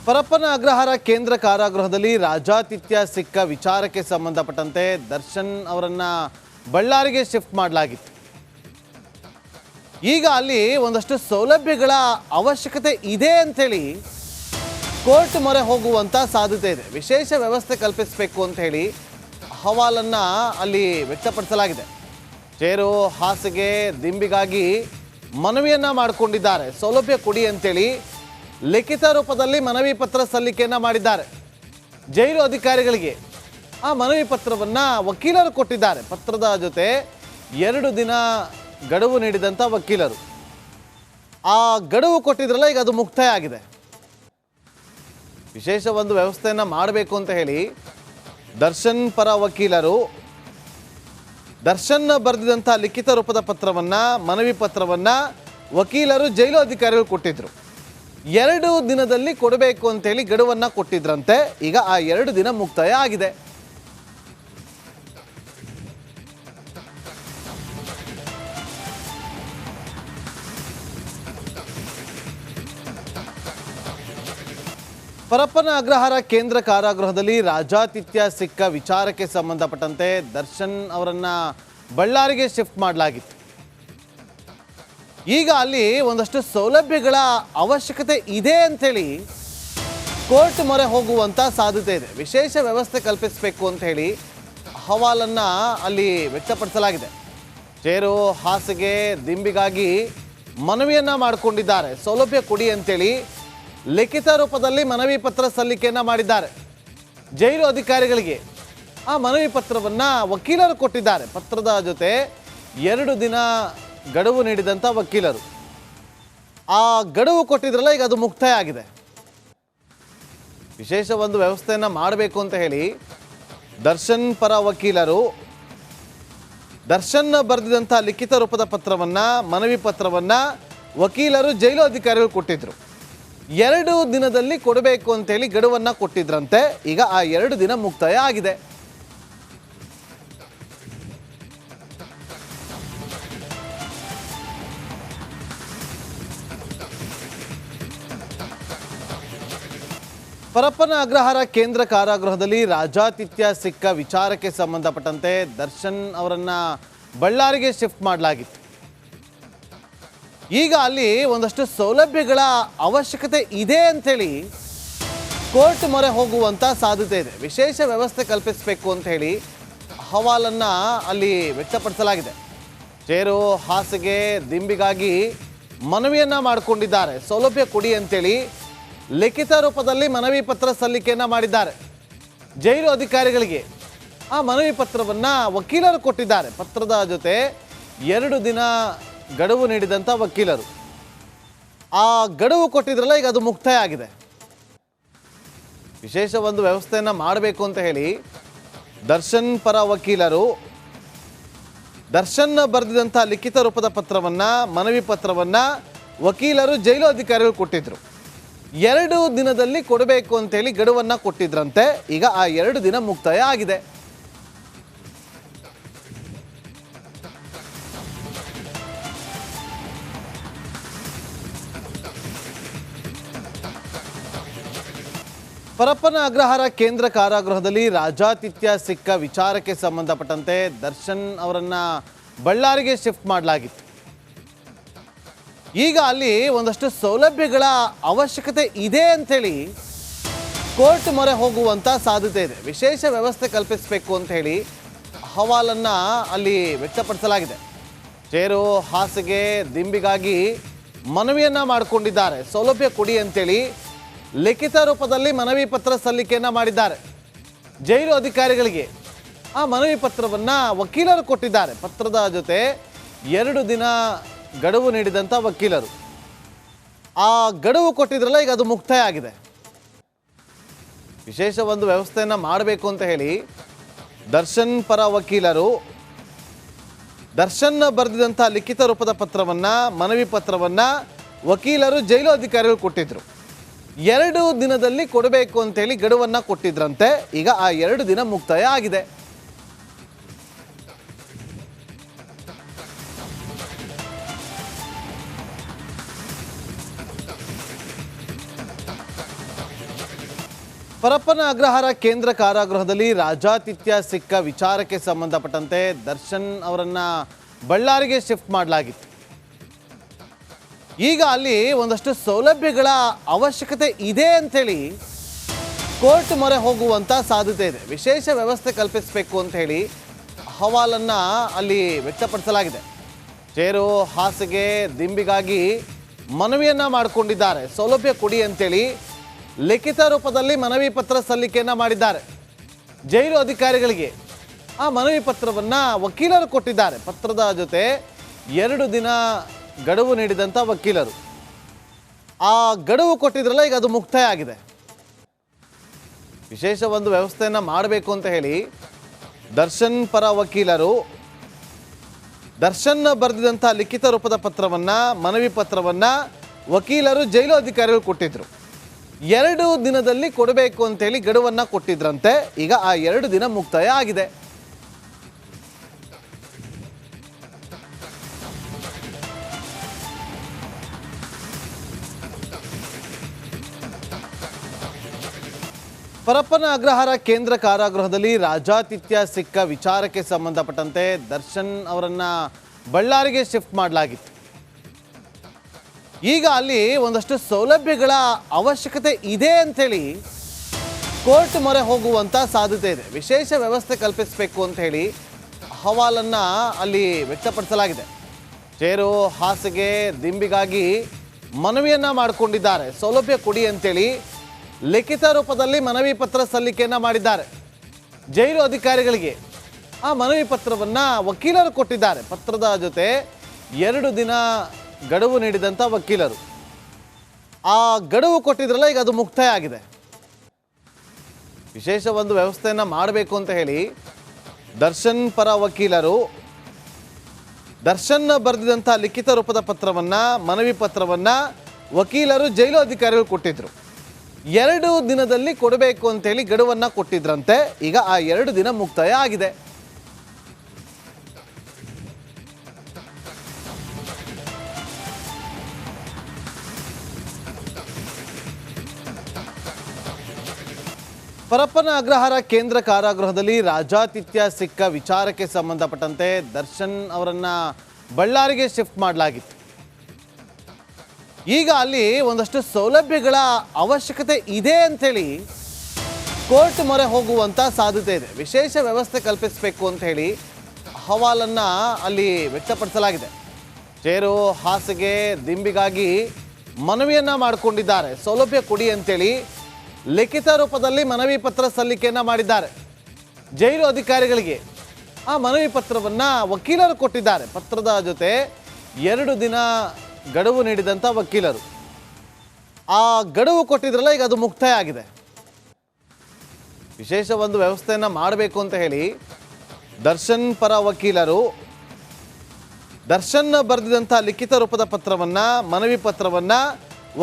ಪರಪ್ಪನ ಅಗ್ರಹಾರ ಕೇಂದ್ರ ಕಾರಾಗೃಹದಲ್ಲಿ ರಾಜಾತಿಥ್ಯ ಸಿಕ್ಕ ವಿಚಾರಕ್ಕೆ ಸಂಬಂಧಪಟ್ಟಂತೆ ದರ್ಶನ್ ಅವರನ್ನ ಬಳ್ಳಾರಿಗೆ ಶಿಫ್ಟ್ ಮಾಡಲಾಗಿತ್ತು. ಈಗ ಅಲ್ಲಿ ಒಂದಷ್ಟು ಸೌಲಭ್ಯಗಳ ಅವಶ್ಯಕತೆ ಇದೆ ಅಂತೇಳಿ ಕೋರ್ಟ್ ಮೊರೆ ಹೋಗುವಂತ ಸಾಧ್ಯತೆ ಇದೆ. ವಿಶೇಷ ವ್ಯವಸ್ಥೆ ಕಲ್ಪಿಸಬೇಕು ಅಂತ ಹೇಳಿ ಅಹವಾಲನ್ನ ಅಲ್ಲಿ ವ್ಯಕ್ತಪಡಿಸಲಾಗಿದೆ. ಚೇರು, ಹಾಸಿಗೆ, ದಿಂಬಿಗಾಗಿ ಮನವಿಯನ್ನ ಮಾಡಿಕೊಂಡಿದ್ದಾರೆ. ಸೌಲಭ್ಯ ಕೊಡಿ ಅಂತೇಳಿ ಲಿಖಿತ ರೂಪದಲ್ಲಿ ಮನವಿ ಪತ್ರ ಸಲ್ಲಿಕೆಯನ್ನ ಮಾಡಿದ್ದಾರೆ ಜೈಲು ಅಧಿಕಾರಿಗಳಿಗೆ. ಆ ಮನವಿ ಪತ್ರವನ್ನ ವಕೀಲರು ಕೊಟ್ಟಿದ್ದಾರೆ. ಪತ್ರದ ಜೊತೆ 2 ದಿನ ಗಡುವು ನೀಡಿದಂಥ ವಕೀಲರು ಆ ಗಡುವು ಕೊಟ್ಟಿದ್ರಲ್ಲ, ಈಗ ಅದು ಮುಕ್ತಾಯ ಆಗಿದೆ. ವಿಶೇಷ ಒಂದು ವ್ಯವಸ್ಥೆಯನ್ನ ಮಾಡಬೇಕು ಅಂತ ಹೇಳಿ ದರ್ಶನ್ ಪರ ವಕೀಲರು ದರ್ಶನ್ ಬರೆದಿದಂಥ ಲಿಖಿತ ರೂಪದ ಪತ್ರವನ್ನ, ಮನವಿ ಪತ್ರವನ್ನ ವಕೀಲರು ಜೈಲು ಅಧಿಕಾರಿಗಳು ಕೊಟ್ಟಿದ್ರು. 2 ದಿನದಲ್ಲಿ ಕೊಡಬೇಕು ಅಂತೇಳಿ ಗಡುವನ್ನ ಕೊಟ್ಟಿದ್ರಂತೆ. ಈಗ ಆ 2 ದಿನ ಮುಕ್ತಾಯ ಆಗಿದೆ. ಪರಪ್ಪನ ಅಗ್ರಹಾರ ಕೇಂದ್ರ ಕಾರಾಗೃಹದಲ್ಲಿ ರಾಜಾತಿಥ್ಯ ಸಿಕ್ಕ ವಿಚಾರಕ್ಕೆ ಸಂಬಂಧಪಟ್ಟಂತೆ ದರ್ಶನ್ ಅವರನ್ನ ಬಳ್ಳಾರಿಗೆ ಶಿಫ್ಟ್ ಮಾಡಲಾಗಿತ್ತು. ಈಗ ಅಲ್ಲಿ ಒಂದಷ್ಟು ಸೌಲಭ್ಯಗಳ ಅವಶ್ಯಕತೆ ಇದೆ ಅಂತೇಳಿ ಕೋರ್ಟ್ ಮೊರೆ ಹೋಗುವಂತ ಸಾಧ್ಯತೆ ಇದೆ. ವಿಶೇಷ ವ್ಯವಸ್ಥೆ ಕಲ್ಪಿಸಬೇಕು ಅಂತ ಹೇಳಿ ಅಹವಾಲನ್ನ ಅಲ್ಲಿ ವ್ಯಕ್ತಪಡಿಸಲಾಗಿದೆ. ಚೇರು, ಹಾಸಿಗೆ, ದಿಂಬಿಗಾಗಿ ಮನವಿಯನ್ನ ಮಾಡಿಕೊಂಡಿದ್ದಾರೆ. ಸೌಲಭ್ಯ ಕೊಡಿ ಅಂತೇಳಿ ಲಿಖಿತ ರೂಪದಲ್ಲಿ ಮನವಿ ಪತ್ರ ಸಲ್ಲಿಕೆಯನ್ನ ಮಾಡಿದ್ದಾರೆ ಜೈಲು ಅಧಿಕಾರಿಗಳಿಗೆ. ಆ ಮನವಿ ಪತ್ರವನ್ನ ವಕೀಲರು ಕೊಟ್ಟಿದ್ದಾರೆ. ಪತ್ರದ ಜೊತೆ 2 ದಿನ ಗಡುವು ನೀಡಿದಂಥ ವಕೀಲರು ಆ ಗಡುವು ಕೊಟ್ಟಿದ್ರಲ್ಲ, ಈಗ ಅದು ಮುಕ್ತಾಯ ಆಗಿದೆ. ವಿಶೇಷ ಒಂದು ವ್ಯವಸ್ಥೆಯನ್ನ ಮಾಡಬೇಕು ಅಂತ ಹೇಳಿ ದರ್ಶನ್ ಪರ ವಕೀಲರು ದರ್ಶನ್ ಬರೆದಿದಂಥ ಲಿಖಿತ ರೂಪದ ಪತ್ರವನ್ನ, ಮನವಿ ಪತ್ರವನ್ನ ವಕೀಲರು ಜೈಲು ಅಧಿಕಾರಿಗಳು ಕೊಟ್ಟಿದ್ರು. 2 ದಿನದಲ್ಲಿ ಕೊಡಬೇಕು ಅಂತೇಳಿ ಗಡುವನ್ನ ಕೊಟ್ಟಿದ್ರಂತೆ. ಈಗ ಆ 2 ದಿನ ಮುಕ್ತಾಯ ಆಗಿದೆ. ಪರಪ್ಪನ ಅಗ್ರಹಾರ ಕೇಂದ್ರ ಕಾರಾಗೃಹದಲ್ಲಿ ರಾಜಾತಿಥ್ಯ ಸಿಕ್ಕ ವಿಚಾರಕ್ಕೆ ಸಂಬಂಧಪಟ್ಟಂತೆ ದರ್ಶನ್ ಅವರನ್ನ ಬಳ್ಳಾರಿಗೆ ಶಿಫ್ಟ್ ಮಾಡಲಾಗಿತ್ತು. ಈಗ ಅಲ್ಲಿ ಒಂದಷ್ಟು ಸೌಲಭ್ಯಗಳ ಅವಶ್ಯಕತೆ ಇದೆ ಅಂತೇಳಿ ಕೋರ್ಟ್ ಮೊರೆ ಹೋಗುವಂತ ಸಾಧ್ಯತೆ ಇದೆ. ವಿಶೇಷ ವ್ಯವಸ್ಥೆ ಕಲ್ಪಿಸಬೇಕು ಅಂತ ಹೇಳಿ ಅಹವಾಲನ್ನ ಅಲ್ಲಿ ವ್ಯಕ್ತಪಡಿಸಲಾಗಿದೆ. ಚೇರು, ಹಾಸಿಗೆ, ದಿಂಬಿಗಾಗಿ ಮನವಿಯನ್ನ ಮಾಡಿಕೊಂಡಿದ್ದಾರೆ. ಸೌಲಭ್ಯ ಕೊಡಿ ಅಂತೇಳಿ ಲಿಖಿತ ರೂಪದಲ್ಲಿ ಮನವಿ ಪತ್ರ ಸಲ್ಲಿಕೆಯನ್ನ ಮಾಡಿದ್ದಾರೆ ಜೈಲು ಅಧಿಕಾರಿಗಳಿಗೆ. ಆ ಮನವಿ ಪತ್ರವನ್ನ ವಕೀಲರು ಕೊಟ್ಟಿದ್ದಾರೆ. ಪತ್ರದ ಜೊತೆ 2 ದಿನ ಗಡುವು ನೀಡಿದಂಥ ವಕೀಲರು ಆ ಗಡುವು ಕೊಟ್ಟಿದ್ರಲ್ಲ, ಈಗ ಅದು ಮುಕ್ತಾಯ ಆಗಿದೆ. ವಿಶೇಷ ಒಂದು ವ್ಯವಸ್ಥೆಯನ್ನ ಮಾಡಬೇಕು ಅಂತ ಹೇಳಿ ದರ್ಶನ್ ಪರ ವಕೀಲರು ದರ್ಶನ್ ಬರೆದಿದಂಥ ಲಿಖಿತ ರೂಪದ ಪತ್ರವನ್ನ, ಮನವಿ ಪತ್ರವನ್ನ ವಕೀಲರು ಜೈಲು ಅಧಿಕಾರಿಗಳು ಕೊಟ್ಟಿದ್ರು. 2 ದಿನದಲ್ಲಿ ಕೊಡಬೇಕು ಅಂತೇಳಿ ಗಡುವನ್ನ ಕೊಟ್ಟಿದ್ರಂತೆ. ಈಗ ಆ 2 ದಿನ ಮುಕ್ತಾಯ ಆಗಿದೆ. ಪರಪ್ಪನ ಅಗ್ರಹಾರ ಕೇಂದ್ರ ಕಾರಾಗೃಹದಲ್ಲಿ ರಾಜಾತಿಥ್ಯ ಸಿಕ್ಕ ವಿಚಾರಕ್ಕೆ ಸಂಬಂಧಪಟ್ಟಂತೆ ದರ್ಶನ್ ಅವರನ್ನ ಬಳ್ಳಾರಿಗೆ ಶಿಫ್ಟ್ ಮಾಡಲಾಗಿತ್ತು. ಈಗ ಅಲ್ಲಿ ಒಂದಷ್ಟು ಸೌಲಭ್ಯಗಳ ಅವಶ್ಯಕತೆ ಇದೆ ಅಂತೇಳಿ ಕೋರ್ಟ್ ಮೊರೆ ಹೋಗುವಂತ ಸಾಧ್ಯತೆ ಇದೆ. ವಿಶೇಷ ವ್ಯವಸ್ಥೆ ಕಲ್ಪಿಸಬೇಕು ಅಂತ ಹೇಳಿ ಅಹವಾಲನ್ನ ಅಲ್ಲಿ ವ್ಯಕ್ತಪಡಿಸಲಾಗಿದೆ. ಚೇರು, ಹಾಸಿಗೆ, ದಿಂಬಿಗಾಗಿ ಮನವಿಯನ್ನ ಮಾಡಿಕೊಂಡಿದ್ದಾರೆ. ಸೌಲಭ್ಯ ಕೊಡಿ ಅಂತೇಳಿ ಲಿಖಿತ ರೂಪದಲ್ಲಿ ಮನವಿ ಪತ್ರ ಸಲ್ಲಿಕೆಯನ್ನ ಮಾಡಿದ್ದಾರೆ ಜೈಲು ಅಧಿಕಾರಿಗಳಿಗೆ. ಆ ಮನವಿ ಪತ್ರವನ್ನ ವಕೀಲರು ಕೊಟ್ಟಿದ್ದಾರೆ. ಪತ್ರದ ಜೊತೆ 2 ದಿನ ಗಡುವು ನೀಡಿದಂಥ ವಕೀಲರು ಆ ಗಡುವು ಕೊಟ್ಟಿದ್ರಲ್ಲ, ಈಗ ಅದು ಮುಕ್ತಾಯ ಆಗಿದೆ. ವಿಶೇಷ ಒಂದು ವ್ಯವಸ್ಥೆಯನ್ನ ಮಾಡಬೇಕು ಅಂತ ಹೇಳಿ ದರ್ಶನ್ ಪರ ವಕೀಲರು ದರ್ಶನ್ ಬರೆದಿದಂಥ ಲಿಖಿತ ರೂಪದ ಪತ್ರವನ್ನ, ಮನವಿ ಪತ್ರವನ್ನ ವಕೀಲರು ಜೈಲು ಅಧಿಕಾರಿಗಳು ಕೊಟ್ಟಿದ್ರು. 2 ದಿನದಲ್ಲಿ ಕೊಡಬೇಕು ಅಂತೇಳಿ ಗಡುವನ್ನ ಕೊಟ್ಟಿದ್ರಂತೆ. ಈಗ ಆ 2 ದಿನ ಮುಕ್ತಾಯ ಆಗಿದೆ. ಪರಪ್ಪನ ಅಗ್ರಹಾರ ಕೇಂದ್ರ ಕಾರಾಗೃಹದಲ್ಲಿ ರಾಜಾತಿಥ್ಯ ಸಿಕ್ಕ ವಿಚಾರಕ್ಕೆ ಸಂಬಂಧಪಟ್ಟಂತೆ ದರ್ಶನ್ ಅವರನ್ನ ಬಳ್ಳಾರಿಗೆ ಶಿಫ್ಟ್ ಮಾಡಲಾಗಿತ್ತು. ಈಗ ಅಲ್ಲಿ ಒಂದಷ್ಟು ಸೌಲಭ್ಯಗಳ ಅವಶ್ಯಕತೆ ಇದೆ ಅಂತೇಳಿ ಕೋರ್ಟ್ ಮೊರೆ ಹೋಗುವಂಥ ಸಾಧ್ಯತೆ ಇದೆ. ವಿಶೇಷ ವ್ಯವಸ್ಥೆ ಕಲ್ಪಿಸಬೇಕು ಅಂತ ಹೇಳಿ ಅಹವಾಲನ್ನು ಅಲ್ಲಿ ವ್ಯಕ್ತಪಡಿಸಲಾಗಿದೆ. ಚೇರು, ಹಾಸಿಗೆ, ದಿಂಬಿಗಾಗಿ ಮನವಿಯನ್ನು ಮಾಡಿಕೊಂಡಿದ್ದಾರೆ. ಸೌಲಭ್ಯ ಕೊಡಿ ಅಂತೇಳಿ ಲಿಖಿತ ರೂಪದಲ್ಲಿ ಮನವಿ ಪತ್ರ ಸಲ್ಲಿಕೆಯನ್ನು ಮಾಡಿದ್ದಾರೆ ಜೈಲು ಅಧಿಕಾರಿಗಳಿಗೆ. ಆ ಮನವಿ ಪತ್ರವನ್ನು ವಕೀಲರು ಕೊಟ್ಟಿದ್ದಾರೆ. ಪತ್ರದ ಜೊತೆ 2 ದಿನ ಗಡುವು ನೀಡಿದಂಥ ವಕೀಲರು ಆ ಗಡುವು ಕೊಟ್ಟಿದ್ರಲ್ಲ, ಈಗ ಅದು ಮುಕ್ತಾಯ ಆಗಿದೆ. ವಿಶೇಷ ಒಂದು ವ್ಯವಸ್ಥೆಯನ್ನು ಮಾಡಬೇಕು ಅಂತ ಹೇಳಿ ದರ್ಶನ್ ಪರ ವಕೀಲರು ದರ್ಶನ್ ಬರೆದಿದಂಥ ಲಿಖಿತ ರೂಪದ ಪತ್ರವನ್ನು, ಮನವಿ ಪತ್ರವನ್ನು ವಕೀಲರು ಜೈಲು ಅಧಿಕಾರಿಗಳು ಕೊಟ್ಟಿದ್ರು. 2 ದಿನದಲ್ಲಿ ಕೊಡಬೇಕು ಅಂತೇಳಿ ಗಡುವನ್ನು ಕೊಟ್ಟಿದ್ರಂತೆ. ಈಗ ಆ 2 ದಿನ ಮುಕ್ತಾಯ ಆಗಿದೆ. ಪರಪ್ಪನ ಅಗ್ರಹಾರ ಕೇಂದ್ರ ಕಾರಾಗೃಹದಲ್ಲಿ ರಾಜಾತಿಥ್ಯ ಸಿಕ್ಕ ವಿಚಾರಕ್ಕೆ ಸಂಬಂಧಪಟ್ಟಂತೆ ದರ್ಶನ್ ಅವರನ್ನ ಬಳ್ಳಾರಿಗೆ ಶಿಫ್ಟ್ ಮಾಡಲಾಗಿತ್ತು. ಈಗ ಅಲ್ಲಿ ಒಂದಷ್ಟು ಸೌಲಭ್ಯಗಳ ಅವಶ್ಯಕತೆ ಇದೆ ಅಂತೇಳಿ ಕೋರ್ಟ್ ಮೊರೆ ಹೋಗುವಂಥ ಸಾಧ್ಯತೆ ಇದೆ. ವಿಶೇಷ ವ್ಯವಸ್ಥೆ ಕಲ್ಪಿಸಬೇಕು ಅಂತ ಹೇಳಿ ಅಹವಾಲನ್ನು ಅಲ್ಲಿ ವ್ಯಕ್ತಪಡಿಸಲಾಗಿದೆ. ಚೇರು, ಹಾಸಿಗೆ, ದಿಂಬಿಗಾಗಿ ಮನವಿಯನ್ನು ಮಾಡಿಕೊಂಡಿದ್ದಾರೆ. ಸೌಲಭ್ಯ ಕೊಡಿ ಅಂತೇಳಿ ಲಿಖಿತ ರೂಪದಲ್ಲಿ ಮನವಿ ಪತ್ರ ಸಲ್ಲಿಕೆಯನ್ನು ಮಾಡಿದ್ದಾರೆ ಜೈಲು ಅಧಿಕಾರಿಗಳಿಗೆ. ಆ ಮನವಿ ಪತ್ರವನ್ನು ವಕೀಲರು ಕೊಟ್ಟಿದ್ದಾರೆ. ಪತ್ರದ ಜೊತೆ 2 ದಿನ ಗಡುವು ನೀಡಿದಂಥ ವಕೀಲರು ಆ ಗಡುವು ಕೊಟ್ಟಿದ್ರಲ್ಲ, ಈಗ ಅದು ಮುಕ್ತಾಯ ಆಗಿದೆ. ವಿಶೇಷ ಒಂದು ವ್ಯವಸ್ಥೆಯನ್ನು ಮಾಡಬೇಕು ಅಂತ ಹೇಳಿ ದರ್ಶನ್ ಪರ ವಕೀಲರು ದರ್ಶನ್ ಬರೆದಿದಂಥ ಲಿಖಿತ ರೂಪದ ಪತ್ರವನ್ನು, ಮನವಿ ಪತ್ರವನ್ನು ವಕೀಲರು ಜೈಲು ಅಧಿಕಾರಿಗಳು ಕೊಟ್ಟಿದ್ರು. 2 ದಿನದಲ್ಲಿ ಕೊಡಬೇಕು ಅಂತೇಳಿ ಗಡುವನ್ನು ಕೊಟ್ಟಿದ್ರಂತೆ. ಈಗ ಆ 2 ದಿನ ಮುಕ್ತಾಯ ಆಗಿದೆ. ಪರಪ್ಪನ ಅಗ್ರಹಾರ ಕೇಂದ್ರ ಕಾರಾಗೃಹದಲ್ಲಿ ರಾಜಾತಿಥ್ಯ ಸಿಕ್ಕ ವಿಚಾರಕ್ಕೆ ಸಂಬಂಧಪಟ್ಟಂತೆ ದರ್ಶನ್ ಅವರನ್ನ ಬಳ್ಳಾರಿಗೆ ಶಿಫ್ಟ್ ಮಾಡಲಾಗಿತ್ತು. ಈಗ ಅಲ್ಲಿ ಒಂದಷ್ಟು ಸೌಲಭ್ಯಗಳ ಅವಶ್ಯಕತೆ ಇದೆ ಅಂತೇಳಿ ಕೋರ್ಟ್ ಮೊರೆ ಹೋಗುವಂಥ ಸಾಧ್ಯತೆ ಇದೆ. ವಿಶೇಷ ವ್ಯವಸ್ಥೆ ಕಲ್ಪಿಸಬೇಕು ಅಂತ ಹೇಳಿ ಅಹವಾಲನ್ನು ಅಲ್ಲಿ ವ್ಯಕ್ತಪಡಿಸಲಾಗಿದೆ. ಚೇರು, ಹಾಸಿಗೆ, ದಿಂಬಿಗಾಗಿ ಮನವಿಯನ್ನು ಮಾಡಿಕೊಂಡಿದ್ದಾರೆ. ಸೌಲಭ್ಯ ಕೊಡಿ ಅಂತೇಳಿ ಲಿಖಿತ ರೂಪದಲ್ಲಿ ಮನವಿ ಪತ್ರ ಸಲ್ಲಿಕೆಯನ್ನು ಮಾಡಿದ್ದಾರೆ ಜೈಲು ಅಧಿಕಾರಿಗಳಿಗೆ. ಆ ಮನವಿ ಪತ್ರವನ್ನು ವಕೀಲರು ಕೊಟ್ಟಿದ್ದಾರೆ. ಪತ್ರದ ಜೊತೆ 2 ದಿನ ಗಡುವು ನೀಡಿದಂಥ ವಕೀಲರು ಆ ಗಡುವು ಕೊಟ್ಟಿದ್ರಲ್ಲ, ಈಗ ಅದು ಮುಕ್ತಾಯ ಆಗಿದೆ. ವಿಶೇಷ ಒಂದು ವ್ಯವಸ್ಥೆಯನ್ನು ಮಾಡಬೇಕು ಅಂತ ಹೇಳಿ ದರ್ಶನ್ ಪರ ವಕೀಲರು ದರ್ಶನ್ ಬರೆದಿದಂಥ ಲಿಖಿತ ರೂಪದ ಪತ್ರವನ್ನು, ಮನವಿ ಪತ್ರವನ್ನು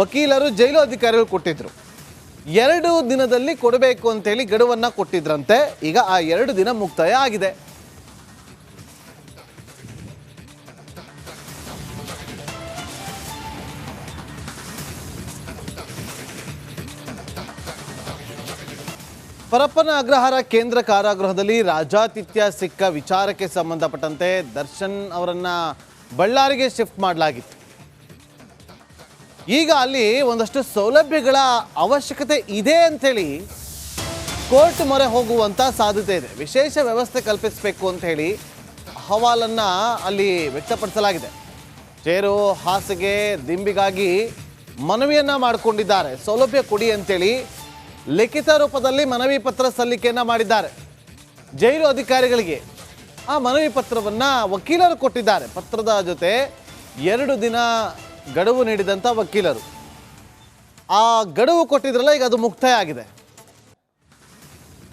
ವಕೀಲರು ಜೈಲು ಅಧಿಕಾರಿಗಳು ಕೊಟ್ಟಿದ್ರು. 2 ದಿನದಲ್ಲಿ ಕೊಡಬೇಕು ಅಂತೇಳಿ ಗಡುವನ್ನು ಕೊಟ್ಟಿದ್ರಂತೆ. ಈಗ ಆ 2 ದಿನ ಮುಕ್ತಾಯ ಆಗಿದೆ. ಪರಪ್ಪನ ಅಗ್ರಹಾರ ಕೇಂದ್ರ ಕಾರಾಗೃಹದಲ್ಲಿ ರಾಜಾತಿಥ್ಯ ಸಿಕ್ಕ ವಿಚಾರಕ್ಕೆ ಸಂಬಂಧಪಟ್ಟಂತೆ ದರ್ಶನ್ ಅವರನ್ನ ಬಳ್ಳಾರಿಗೆ ಶಿಫ್ಟ್ ಮಾಡಲಾಗಿತ್ತು. ಈಗ ಅಲ್ಲಿ ಒಂದಷ್ಟು ಸೌಲಭ್ಯಗಳ ಅವಶ್ಯಕತೆ ಇದೆ ಅಂತೇಳಿ ಕೋರ್ಟ್ ಮೊರೆ ಹೋಗುವಂಥ ಸಾಧ್ಯತೆ ಇದೆ. ವಿಶೇಷ ವ್ಯವಸ್ಥೆ ಕಲ್ಪಿಸಬೇಕು ಅಂತ ಹೇಳಿ ಅಹವಾಲನ್ನು ಅಲ್ಲಿ ವ್ಯಕ್ತಪಡಿಸಲಾಗಿದೆ. ಚೇರು, ಹಾಸಿಗೆ, ದಿಂಬಿಗಾಗಿ ಮನವಿಯನ್ನು ಮಾಡಿಕೊಂಡಿದ್ದಾರೆ. ಸೌಲಭ್ಯ ಕೊಡಿ ಅಂತೇಳಿ ಲಿಖಿತ ರೂಪದಲ್ಲಿ ಮನವಿ ಪತ್ರ ಸಲ್ಲಿಕೆಯನ್ನು ಮಾಡಿದ್ದಾರೆ ಜೈಲು ಅಧಿಕಾರಿಗಳಿಗೆ. ಆ ಮನವಿ ಪತ್ರವನ್ನು ವಕೀಲರು ಕೊಟ್ಟಿದ್ದಾರೆ. ಪತ್ರದ ಜೊತೆ 2 ದಿನ ಗಡುವು ನೀಡಿದಂಥ ವಕೀಲರು ಆ ಗಡುವು ಕೊಟ್ಟಿದ್ರಲ್ಲ, ಈಗ ಅದು ಮುಕ್ತಾಯ ಆಗಿದೆ.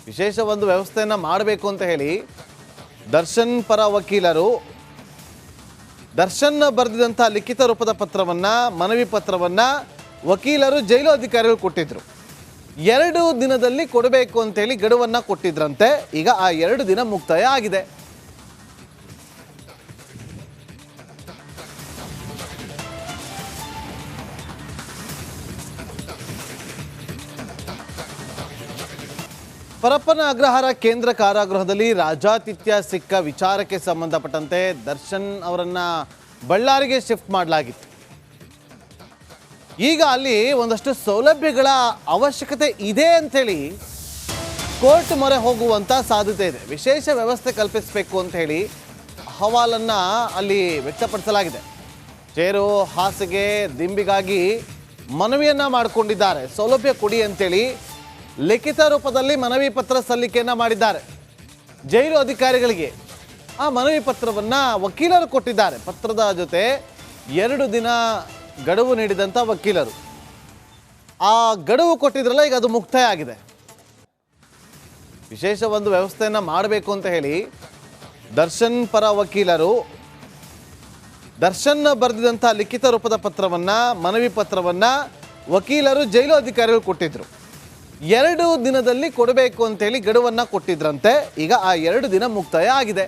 ವಿಶೇಷ ಒಂದು ವ್ಯವಸ್ಥೆಯನ್ನು ಮಾಡಬೇಕು ಅಂತ ಹೇಳಿ ದರ್ಶನ್ ಪರ ವಕೀಲರು ದರ್ಶನ್ ಬರೆದಿದಂಥ ಲಿಖಿತ ರೂಪದ ಪತ್ರವನ್ನು, ಮನವಿ ಪತ್ರವನ್ನು ವಕೀಲರು ಜೈಲು ಅಧಿಕಾರಿಗಳು ಕೊಟ್ಟಿದ್ರು. 2 ದಿನದಲ್ಲಿ ಕೊಡಬೇಕು ಅಂತೇಳಿ ಗಡುವನ್ನು ಕೊಟ್ಟಿದ್ರಂತೆ. ಈಗ ಆ 2 ದಿನ ಮುಕ್ತಾಯ ಆಗಿದೆ. ಪರಪ್ಪನ ಅಗ್ರಹಾರ ಕೇಂದ್ರ ಕಾರಾಗೃಹದಲ್ಲಿ ರಾಜಾತಿಥ್ಯ ಸಿಕ್ಕ ವಿಚಾರಕ್ಕೆ ಸಂಬಂಧಪಟ್ಟಂತೆ ದರ್ಶನ್ ಅವರನ್ನ ಬಳ್ಳಾರಿಗೆ ಶಿಫ್ಟ್ ಮಾಡಲಾಗಿತ್ತು. ಈಗ ಅಲ್ಲಿ ಒಂದಷ್ಟು ಸೌಲಭ್ಯಗಳ ಅವಶ್ಯಕತೆ ಇದೆ ಅಂಥೇಳಿ ಕೋರ್ಟ್ ಮೊರೆ ಹೋಗುವಂಥ ಸಾಧ್ಯತೆ ಇದೆ. ವಿಶೇಷ ವ್ಯವಸ್ಥೆ ಕಲ್ಪಿಸಬೇಕು ಅಂತ ಹೇಳಿ ಅಹವಾಲನ್ನು ಅಲ್ಲಿ ವ್ಯಕ್ತಪಡಿಸಲಾಗಿದೆ. ಚೇರು, ಹಾಸಿಗೆ, ದಿಂಬಿಗಾಗಿ ಮನವಿಯನ್ನು ಮಾಡಿಕೊಂಡಿದ್ದಾರೆ. ಸೌಲಭ್ಯ ಕೊಡಿ ಅಂತೇಳಿ ಲಿಖಿತ ರೂಪದಲ್ಲಿ ಮನವಿ ಪತ್ರ ಸಲ್ಲಿಕೆಯನ್ನು ಮಾಡಿದ್ದಾರೆ ಜೈಲು ಅಧಿಕಾರಿಗಳಿಗೆ. ಆ ಮನವಿ ಪತ್ರವನ್ನು ವಕೀಲರು ಕೊಟ್ಟಿದ್ದಾರೆ. ಪತ್ರದ ಜೊತೆ 2 ದಿನ ಗಡುವು ನೀಡಿದಂಥ ವಕೀಲರು ಆ ಗಡುವು ಕೊಟ್ಟಿದ್ರಲ್ಲ, ಈಗ ಅದು ಮುಕ್ತಾಯ ಆಗಿದೆ. ವಿಶೇಷ ಒಂದು ವ್ಯವಸ್ಥೆಯನ್ನು ಮಾಡಬೇಕು ಅಂತ ಹೇಳಿ ದರ್ಶನ್ ಪರ ವಕೀಲರು ದರ್ಶನ್ ಬರೆದಿದಂಥ ಲಿಖಿತ ರೂಪದ ಪತ್ರವನ್ನು, ಮನವಿ ಪತ್ರವನ್ನು ವಕೀಲರು ಜೈಲು ಅಧಿಕಾರಿಗಳು ಕೊಟ್ಟಿದ್ರು. 2 ದಿನದಲ್ಲಿ ಕೊಡಬೇಕು ಅಂತೇಳಿ ಗಡುವನ್ನು ಕೊಟ್ಟಿದ್ರಂತೆ. ಈಗ ಆ 2 ದಿನ ಮುಕ್ತಾಯ ಆಗಿದೆ.